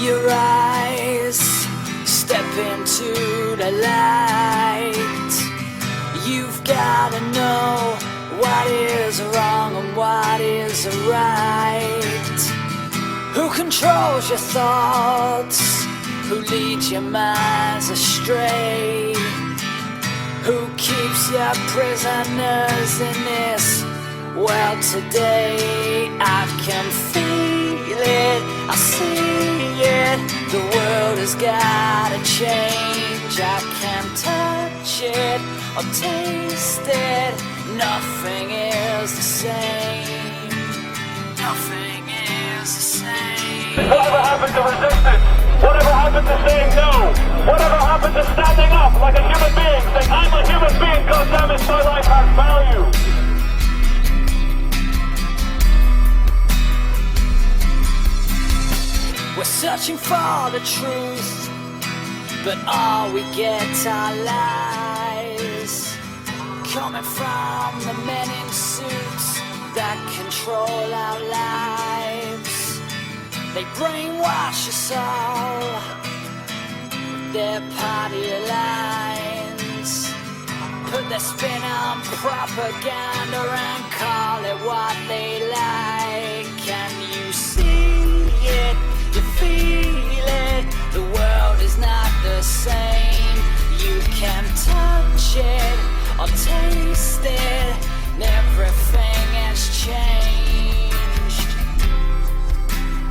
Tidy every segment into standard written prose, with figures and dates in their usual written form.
your eyes, step into the light. You've gotta know what is wrong and what is right. Who controls your thoughts? Who leads your minds astray? Who keeps you prisoners in this world today? I can feel it, I see it. The world has gotta change. I can't touch it or taste it. Nothing is the same. Nothing is the same. Whatever happened to resistance? Whatever happened to saying no? Whatever happened to standing up like a human being, saying, I'm a human being, goddammit, my life has value? We're searching for the truth, but all we get are lies, coming from the men in suits that control our lives. They brainwash us all with their party lines, put their spin on propaganda and call it what they like. Can you see it? You feel it? The world is not the same. You can touch it or taste it. Everything has changed.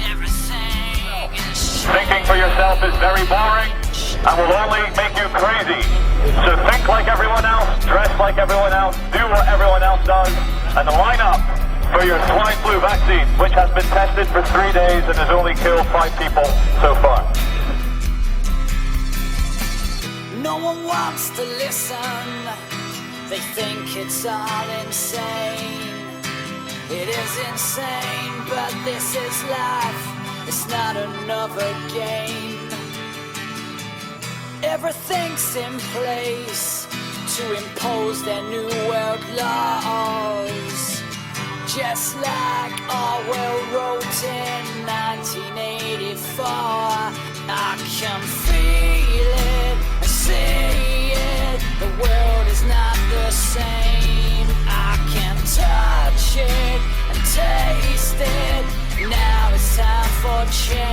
Everything has changed. Thinking for yourself is very boring and will only make you crazy. So think like everyone else, dress like everyone else, do what everyone else does, and line up for your swine flu vaccine, which has been tested for 3 days and has only killed 5 people so far. No one wants to listen. They think it's all insane. It is insane, but this is life. It's not another game. Everything's in place to impose their new world laws. Just like Orwell wrote in 1984, I can feel it, I see it. The world is not the same. I can touch it and taste it. Now it's time for change.